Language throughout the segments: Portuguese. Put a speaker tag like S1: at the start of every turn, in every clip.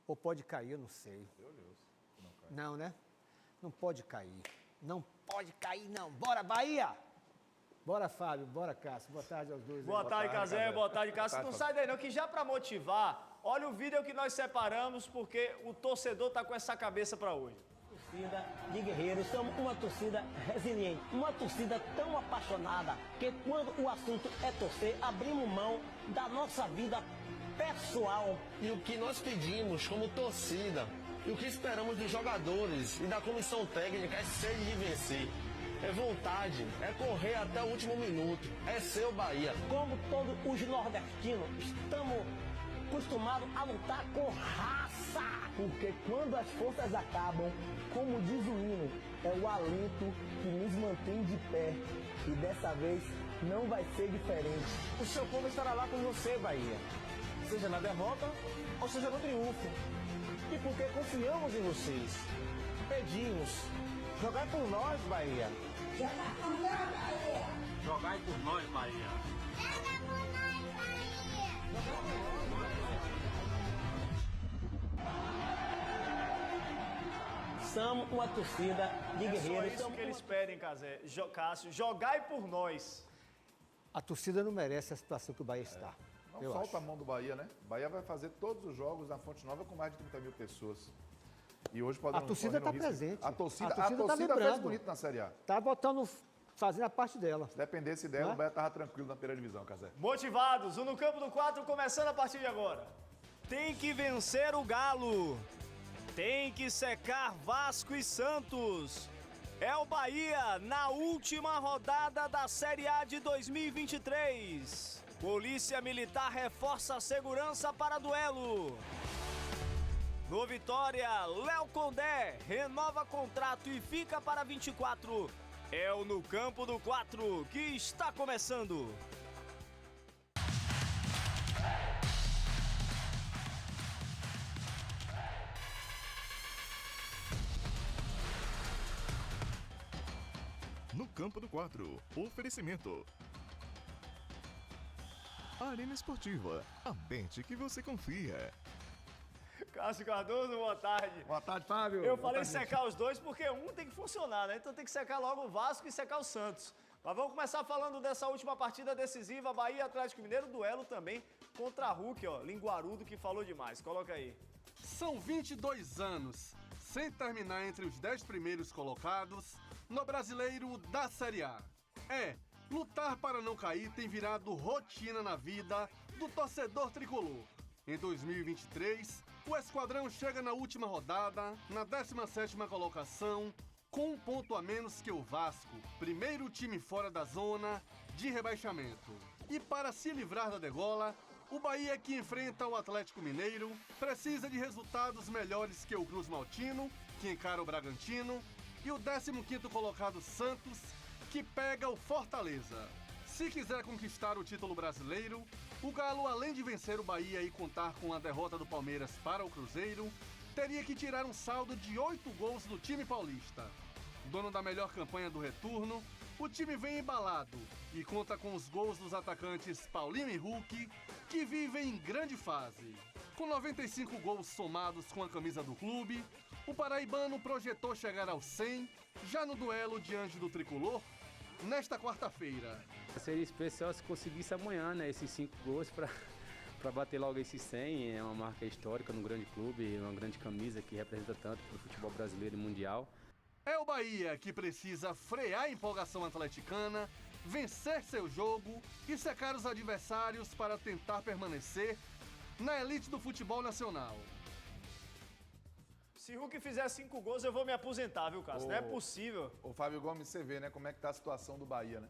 S1: Ou pode cair, eu não sei.
S2: Meu Deus. Não cai.
S1: Não, né? Não pode cair. Não pode cair, não. Bora, Bahia! Bora, Fábio. Bora, Cássio. Boa tarde aos dois.
S3: Boa tarde, Cazé. Boa tarde, Cássio. Não sai daí não, que já pra motivar, olha o vídeo que nós separamos, porque o torcedor tá com essa cabeça pra hoje.
S4: Torcida de guerreiros, somos uma torcida resiliente, uma torcida tão apaixonada que quando o assunto é torcer, abrimos mão da nossa vida pessoal.
S5: E o que nós pedimos como torcida, e o que esperamos dos jogadores e da comissão técnica é sede de vencer. É vontade, é correr até o último minuto, é ser o Bahia.
S4: Como todos os nordestinos, estamos acostumados a lutar com raça. Porque quando as forças acabam, como diz o hino, é o alento que nos mantém de pé. E dessa vez não vai ser diferente.
S5: O seu povo estará lá com você, Bahia. Seja na derrota ou seja no triunfo. E porque confiamos em vocês, pedimos, jogai por nós, Bahia.
S6: Jogar por nós, Bahia!
S7: Jogai por nós, Bahia!
S6: Joga por nós, Bahia!
S4: Somos uma torcida de
S3: É só
S4: guerreiros.
S3: isso que eles pedem, Cássio. Jogai por nós.
S1: A torcida não merece a situação que o Bahia está.
S2: Não
S1: eu
S2: solta
S1: acho.
S2: a mão do Bahia, né? O Bahia vai fazer todos os jogos na Fonte Nova com mais de 30 mil pessoas. E hoje
S1: A torcida
S2: correndo
S1: está
S2: risco.
S1: presente.
S2: A torcida
S1: tá
S2: fez
S1: vibrando.
S2: bonito na Série A.
S1: Tá botando, fazendo a parte dela.
S2: Se dependesse dela,
S1: Né?
S2: o Bahia estava tranquilo na primeira divisão, Cazé.
S3: Motivados, o No Campo do 4 começando a partir de agora. Tem que vencer o Galo. Tem que secar Vasco e Santos. É o Bahia na última rodada da Série A de 2023. Polícia Militar reforça a segurança para duelo. No Vitória, Léo Condé renova contrato e fica para 24. É o No Campo do 4 que está começando.
S8: No Campo do 4, oferecimento. Arena Esportiva, a bet que você confia.
S3: Cássio Cardoso, boa tarde.
S2: Boa tarde, Fábio.
S3: Eu
S2: Boa
S3: falei
S2: tarde,
S3: secar os dois porque um tem que funcionar, né? Então tem que secar logo o Vasco e secar o Santos. Mas vamos começar falando dessa última partida decisiva, Bahia e Atlético Mineiro, duelo também contra a Hulk, ó, linguarudo que falou demais. Coloca aí.
S7: São 22 anos sem terminar entre os 10 primeiros colocados no Brasileiro da Série A. Lutar para não cair tem virado rotina na vida do torcedor tricolor. Em 2023, o Esquadrão chega na última rodada, na 17ª colocação, com um ponto a menos que o Vasco, primeiro time fora da zona de rebaixamento. E para se livrar da degola, o Bahia, que enfrenta o Atlético Mineiro, precisa de resultados melhores que o Cruz Maltino, que encara o Bragantino, e o 15º colocado Santos, que pega o Fortaleza. Se quiser conquistar o título brasileiro, o Galo, além de vencer o Bahia e contar com a derrota do Palmeiras para o Cruzeiro, teria que tirar um saldo de 8 gols do time paulista. Dono da melhor campanha do retorno, o time vem embalado e conta com os gols dos atacantes Paulinho e Hulk, que vivem em grande fase. Com 95 gols somados com a camisa do clube, o paraibano projetou chegar aos 100, já no duelo diante do tricolor, nesta quarta-feira.
S9: Seria especial se conseguisse amanhã, né, esses 5 gols para bater logo esses 100. É uma marca histórica no grande clube, uma grande camisa que representa tanto para o futebol brasileiro e mundial.
S7: É o Bahia que precisa frear a empolgação atleticana, vencer seu jogo e secar os adversários para tentar permanecer na elite do futebol nacional.
S3: Se Hulk fizer 5 gols, eu vou me aposentar, viu, Cássio? Não é possível.
S2: Ô, Fábio Gomes, você vê, né, como é que tá a situação do Bahia, né?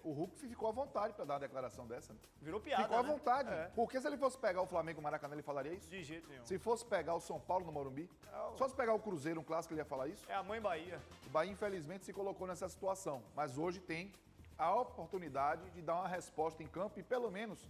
S2: O Hulk ficou à vontade para dar uma declaração dessa. Né?
S3: Virou piada,
S2: Ficou à
S3: né?
S2: vontade.
S3: É.
S2: Porque se ele fosse pegar o Flamengo no Maracanã, ele falaria isso?
S3: De jeito nenhum.
S2: Se fosse pegar o São Paulo no Morumbi? Se fosse pegar o Cruzeiro, um clássico, ele ia falar isso?
S3: É a mãe Bahia.
S2: O Bahia, infelizmente, se colocou nessa situação. Mas hoje tem a oportunidade de dar uma resposta em campo e, pelo menos,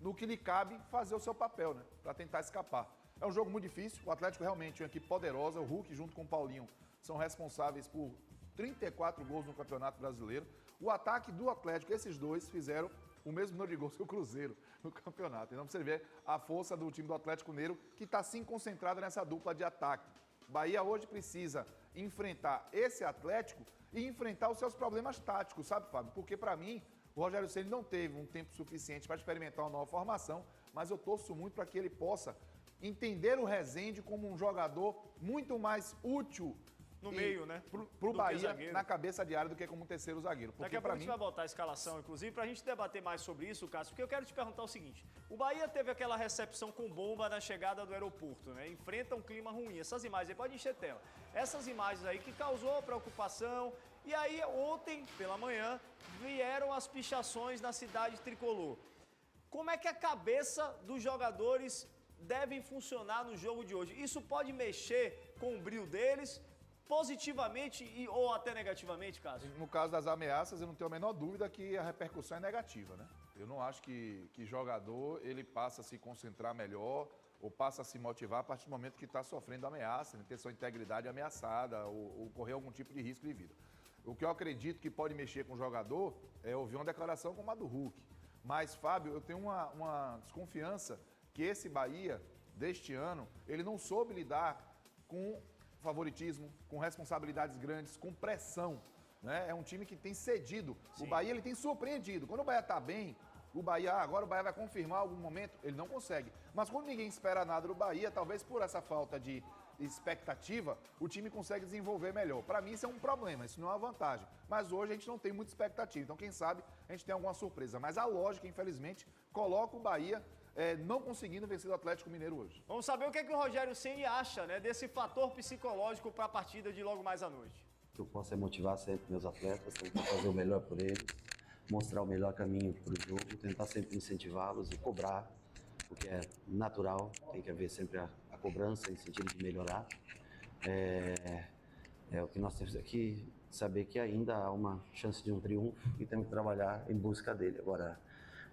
S2: no que lhe cabe, fazer o seu papel, né? Para tentar escapar. É um jogo muito difícil. O Atlético realmente é uma equipe poderosa. O Hulk, junto com o Paulinho, são responsáveis por 34 gols no Campeonato Brasileiro. O ataque do Atlético, esses dois fizeram o mesmo número de gols que o Cruzeiro no campeonato. Então, pra você ver a força do time do Atlético Mineiro, que está sim concentrada nessa dupla de ataque. O Bahia hoje precisa enfrentar esse Atlético e enfrentar os seus problemas táticos, sabe, Fábio? Porque, para mim, o Rogério Ceni não teve um tempo suficiente para experimentar uma nova formação, mas eu torço muito para que ele possa entender o Rezende como um jogador muito mais útil
S3: no meio, né?
S2: Pro Bahia, na cabeça de área, do que como um terceiro zagueiro.
S3: Daqui a pouco a gente vai botar a escalação, inclusive, pra gente debater mais sobre isso, Cássio, porque eu quero te perguntar o seguinte: o Bahia teve aquela recepção com bomba na chegada do aeroporto, né? Enfrenta um clima ruim. Essas imagens aí, pode encher tela. Essas imagens aí que causou preocupação. E aí, ontem, pela manhã, vieram as pichações na cidade tricolor. Como é que a cabeça dos jogadores devem funcionar no jogo de hoje? Isso pode mexer com o brilho deles, positivamente ou até negativamente, Cássio?
S2: No caso das ameaças, eu não tenho a menor dúvida que a repercussão é negativa, né? Eu não acho que jogador ele passa a se concentrar melhor ou passa a se motivar a partir do momento que está sofrendo ameaça, né? Ter sua integridade ameaçada ou correr algum tipo de risco de vida. O que eu acredito que pode mexer com o jogador é ouvir uma declaração como a do Hulk. Mas, Fábio, eu tenho uma desconfiança que esse Bahia, deste ano, ele não soube lidar com favoritismo, com responsabilidades grandes, com pressão, né? É um time que tem cedido. Sim. O Bahia, ele tem surpreendido. Quando o Bahia está bem, agora o Bahia vai confirmar algum momento, ele não consegue. Mas quando ninguém espera nada do Bahia, talvez por essa falta de expectativa, o time consegue desenvolver melhor. Para mim, isso é um problema, isso não é uma vantagem. Mas hoje a gente não tem muita expectativa, então quem sabe a gente tem alguma surpresa. Mas a lógica, infelizmente, coloca o Bahia não conseguindo vencer o Atlético Mineiro hoje.
S3: Vamos saber o que o Rogério Ceni acha, né, desse fator psicológico para a partida de logo mais à noite.
S10: O que eu posso é motivar sempre meus atletas, tentar fazer o melhor por eles, mostrar o melhor caminho para o jogo, tentar sempre incentivá-los e cobrar, o que é natural, tem que haver sempre a cobrança em sentido de melhorar. É o que nós temos aqui, saber que ainda há uma chance de um triunfo e temos que trabalhar em busca dele. Agora,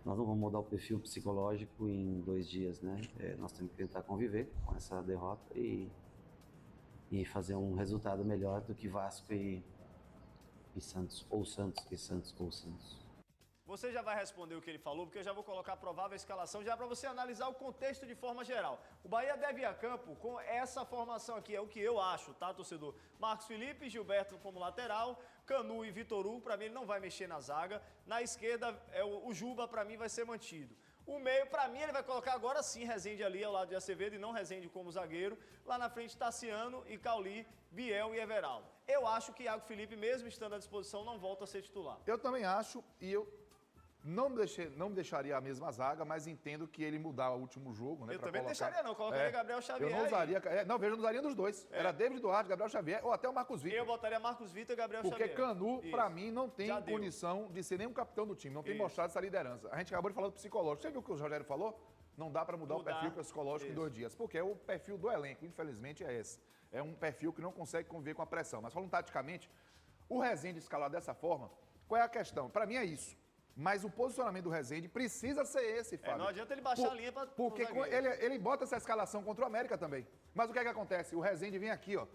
S10: nós não vamos mudar o perfil psicológico em 2 dias, né? Nós temos que tentar conviver com essa derrota e fazer um resultado melhor do que Vasco e Santos, ou Santos e Santos ou Santos.
S3: Você já vai responder o que ele falou, porque eu já vou colocar a provável escalação já para você analisar o contexto de forma geral. O Bahia deve ir a campo com essa formação aqui, é o que eu acho, tá, torcedor? Marcos Felipe, Gilberto como lateral, Canu e Vitor Hugo, para mim ele não vai mexer na zaga. Na esquerda, o Juba, para mim, vai ser mantido. O meio, para mim, ele vai colocar agora sim Rezende ali ao lado de Acevedo e não Rezende como zagueiro. Lá na frente, Tassiano e Cauli, Biel e Everaldo. Eu acho que Iago Felipe, mesmo estando à disposição, não volta a ser titular.
S2: Eu também acho, e eu não deixaria a mesma zaga, mas entendo que ele mudar o último jogo, né?
S3: Eu também não deixaria, não. Colocaria Gabriel Xavier.
S2: Eu não usaria. Eu não usaria dos dois. Era David Duarte, Gabriel Xavier ou até o Marcos Vitor.
S3: Eu botaria Marcos Vitor e Gabriel Xavier.
S2: Porque Canu, para mim, não tem condição de ser nem um capitão do time, não tem mostrado essa liderança. A gente acabou de falar do psicológico. Você viu o que o Rogério falou? Não dá para mudar o perfil psicológico em 2 dias, porque é o perfil do elenco, infelizmente é esse. É um perfil que não consegue conviver com a pressão. Mas falando taticamente, o Rezende escalado dessa forma, qual é a questão? Para mim é isso. Mas o posicionamento do Rezende precisa ser esse, Fábio.
S3: Não adianta ele baixar a linha para...
S2: Porque ele bota essa escalação contra o América também. Mas o que é que acontece? O Rezende vem aqui, ó.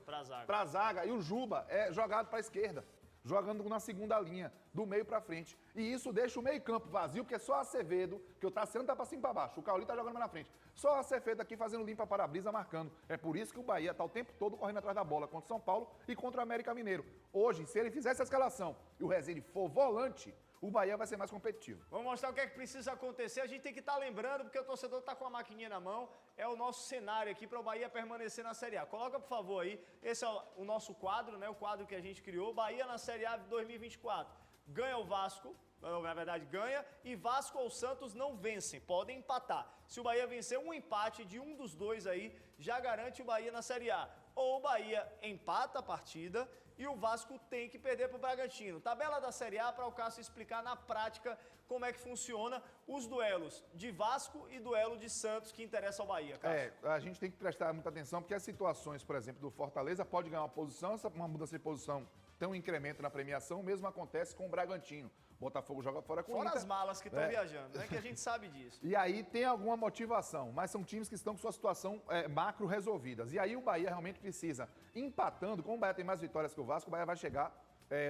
S2: Pra zaga. E o Juba é jogado pra esquerda. Jogando na segunda linha, do meio pra frente. E isso deixa o meio campo vazio, porque só Acevedo, que o Tassiano tá pra cima e pra baixo. O Cauli tá jogando mais na frente. Só Acevedo aqui fazendo limpa para-brisa, marcando. É por isso que o Bahia tá o tempo todo correndo atrás da bola contra o São Paulo e contra o América Mineiro. Hoje, se ele fizer essa escalação e o Rezende for volante, o Bahia vai ser mais competitivo.
S3: Vamos mostrar o que é que precisa acontecer. A gente tem que estar lembrando, porque o torcedor está com a maquininha na mão. É o nosso cenário aqui para o Bahia permanecer na Série A. Coloca, por favor, aí. Esse é o nosso quadro, né? O quadro que a gente criou. Bahia na Série A de 2024. Ganha o Vasco. Na verdade, ganha. E Vasco ou Santos não vencem. Podem empatar. Se o Bahia vencer, um empate de um dos dois aí já garante o Bahia na Série A. Ou o Bahia empata a partida e o Vasco tem que perder para o Bragantino. Tabela da Série A para o Cássio explicar na prática como é que funciona os duelos de Vasco e duelo de Santos que interessa ao Bahia, Cássio.
S2: A gente tem que prestar muita atenção porque as situações, por exemplo, do Fortaleza pode ganhar uma posição, uma mudança de posição tem um incremento na premiação, o mesmo acontece com o Bragantino. Botafogo joga fora com o Inter.
S3: Fora as malas que estão viajando, né? Que a gente sabe disso.
S2: E aí tem alguma motivação, mas são times que estão com sua situação macro resolvidas. E aí o Bahia realmente precisa, empatando, como o Bahia tem mais vitórias que o Vasco, o Bahia vai chegar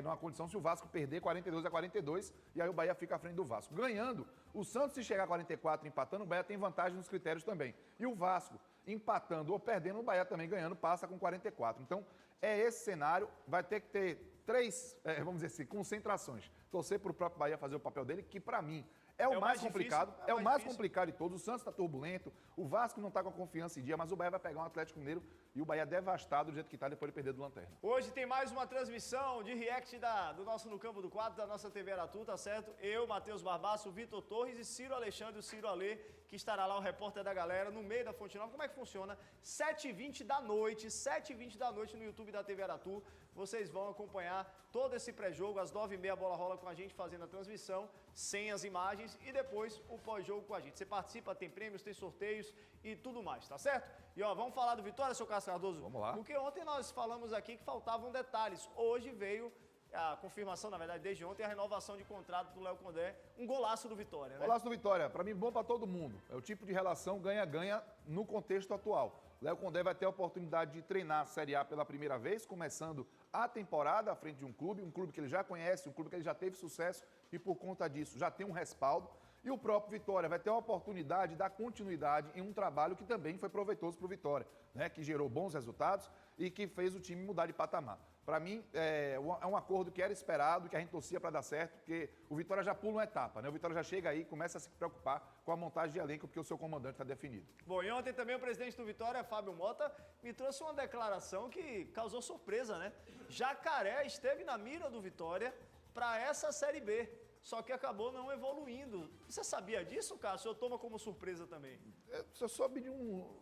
S2: numa condição se o Vasco perder 42-42, e aí o Bahia fica à frente do Vasco. Ganhando, o Santos, se chegar a 44 empatando, o Bahia tem vantagem nos critérios também. E o Vasco, empatando ou perdendo, o Bahia também ganhando, passa com 44. Então, é esse cenário, vai ter que ter 3, vamos dizer assim, concentrações. Torcer para o próprio Bahia fazer o papel dele, que para mim é o mais complicado,
S3: difícil,
S2: é o mais complicado de todos. O Santos está turbulento, o Vasco não está com a confiança em dia, mas o Bahia vai pegar um Atlético Mineiro e o Bahia devastado do jeito que está depois de perder do Lanterna.
S3: Hoje tem mais uma transmissão de react do nosso No Campo do Quadro, da nossa TV Aratu, tá certo? Eu, Matheus Barbaço, Vitor Torres e Ciro Alexandre, o Ciro Alê, que estará lá, o repórter da galera, no meio da Fonte Nova. Como é que funciona? 7h20 da noite, 7h20 da noite no YouTube da TV Aratu. Vocês vão acompanhar todo esse pré-jogo, às 9h30 a bola rola com a gente fazendo a transmissão, sem as imagens, e depois o pós-jogo com a gente. Você participa, tem prêmios, tem sorteios e tudo mais, tá certo? E ó, vamos falar do Vitória, seu Cássio Cardoso?
S2: Vamos lá.
S3: Porque ontem nós falamos aqui que faltavam detalhes. Hoje veio a confirmação, na verdade, desde ontem, a renovação de contrato do Léo Condé. Um golaço do Vitória, né?
S2: Golaço do Vitória, para mim bom para todo mundo. É o tipo de relação ganha-ganha no contexto atual. Léo Condé vai ter a oportunidade de treinar a Série A pela primeira vez, começando a temporada à frente de um clube que ele já conhece, um clube que ele já teve sucesso e por conta disso já tem um respaldo. E o próprio Vitória vai ter a oportunidade de dar continuidade em um trabalho que também foi proveitoso para o Vitória, né? Que gerou bons resultados e que fez o time mudar de patamar. Para mim, é um acordo que era esperado, que a gente torcia para dar certo, porque o Vitória já pula uma etapa, né? O Vitória já chega aí e começa a se preocupar com a montagem de elenco, porque o seu comandante está definido.
S3: Bom, e ontem também o presidente do Vitória, Fábio Mota, me trouxe uma declaração que causou surpresa, né? Jacaré esteve na mira do Vitória para essa Série B, só que acabou não evoluindo. Você sabia disso, Cássio? Ou toma como surpresa também?
S2: Você soube de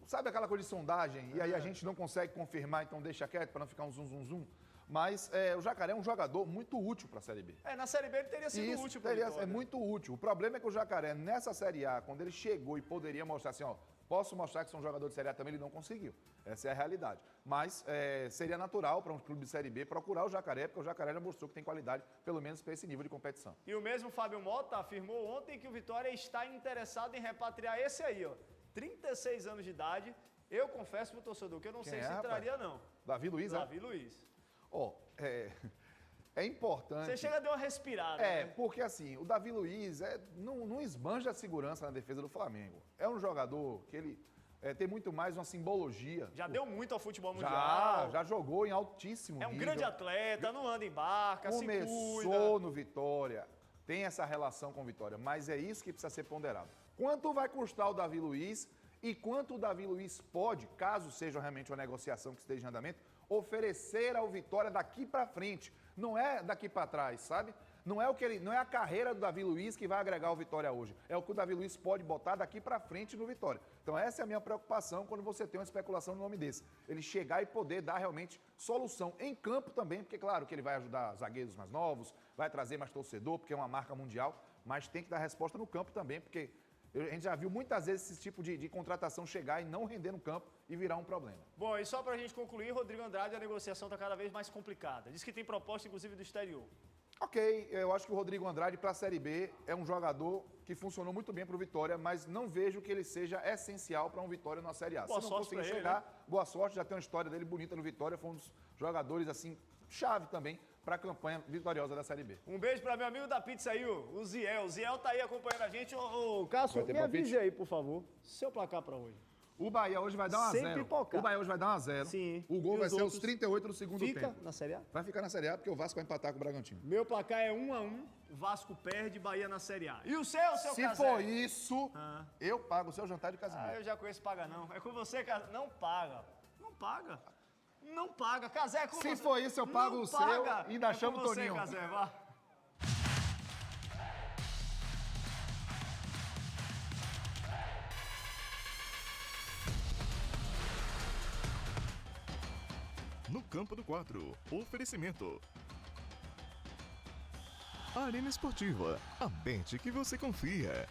S2: sabe aquela coisa de sondagem, e aí a gente não consegue confirmar, então deixa quieto para não ficar um zum. Mas o Jacaré é um jogador muito útil para a Série B.
S3: Na Série B ele teria sido útil para o Vitória.
S2: É muito útil. O problema é que o Jacaré, nessa Série A, quando ele chegou e poderia mostrar assim, ó, posso mostrar que sou um jogador de Série A também, ele não conseguiu. Essa é a realidade. Mas seria natural para um clube de Série B procurar o Jacaré, porque o Jacaré já mostrou que tem qualidade, pelo menos para esse nível de competição.
S3: E o mesmo Fábio Mota afirmou ontem que o Vitória está interessado em repatriar esse aí, ó, 36 anos de idade. Eu confesso pro torcedor que eu não sei se entraria, não.
S2: Davi Luiz,
S3: Davi Luiz.
S2: É importante.
S3: Você chega a dar uma respirada.
S2: Porque assim, o Davi Luiz não esbanja a segurança na defesa do Flamengo. É um jogador que ele tem muito mais uma simbologia.
S3: Já deu muito ao futebol mundial.
S2: Já jogou em altíssimo nível.
S3: É um grande atleta, não anda em barca, se cuida.
S2: Começou no Vitória, tem essa relação com o Vitória, mas é isso que precisa ser ponderado. Quanto vai custar o Davi Luiz e quanto o Davi Luiz pode, caso seja realmente uma negociação que esteja em andamento, oferecer ao Vitória daqui para frente. Não é daqui para trás, sabe? Não é a carreira do Davi Luiz que vai agregar o Vitória hoje. É o que o Davi Luiz pode botar daqui para frente no Vitória. Então essa é a minha preocupação quando você tem uma especulação no nome desse. Ele chegar e poder dar realmente solução em campo também, porque claro que ele vai ajudar zagueiros mais novos, vai trazer mais torcedor, porque é uma marca mundial, mas tem que dar resposta no campo também, porque a gente já viu muitas vezes esse tipo de contratação chegar e não render no campo e virar um problema.
S3: Bom, e só pra gente concluir, Rodrigo Andrade, a negociação tá cada vez mais complicada. Diz que tem proposta, inclusive, do exterior.
S2: Ok, eu acho que o Rodrigo Andrade para a Série B é um jogador que funcionou muito bem para o Vitória, mas não vejo que ele seja essencial para um Vitória na Série A.
S3: Boa
S2: Se não
S3: sorte
S2: conseguir
S3: pra ele,
S2: chegar,
S3: né?
S2: boa sorte, já tem uma história dele bonita no Vitória, foi um dos jogadores, assim, chave também para a campanha vitoriosa da Série B.
S3: Um beijo para meu amigo da pizza aí, o Ziel. O Ziel tá aí acompanhando a gente. Ô, Cássio, me avise aí, por favor, seu placar para hoje.
S2: O Bahia hoje vai dar 1 a 0.
S3: Pipocar.
S2: O Bahia hoje vai dar 1 a 0.
S3: Sim.
S2: O gol
S3: E
S2: vai
S3: os
S2: ser
S3: outros
S2: aos 38 do segundo tempo.
S3: Fica na Série A?
S2: Vai ficar na Série A porque o Vasco vai empatar com o Bragantino.
S3: Meu placar é 1 a 1, Vasco perde, Bahia na Série A. E o seu
S2: Se
S3: Casé?
S2: for isso, eu pago o seu jantar de casamento.
S3: Eu já conheço paga não. É com você, Casé. Não paga. Não paga. Não paga. Casé é com você.
S2: Se for isso, eu pago o seu e ainda chamo o Toninho.
S3: Casé, vá.
S8: No Campo do 4, oferecimento. Arena Esportiva, a mente que você confia.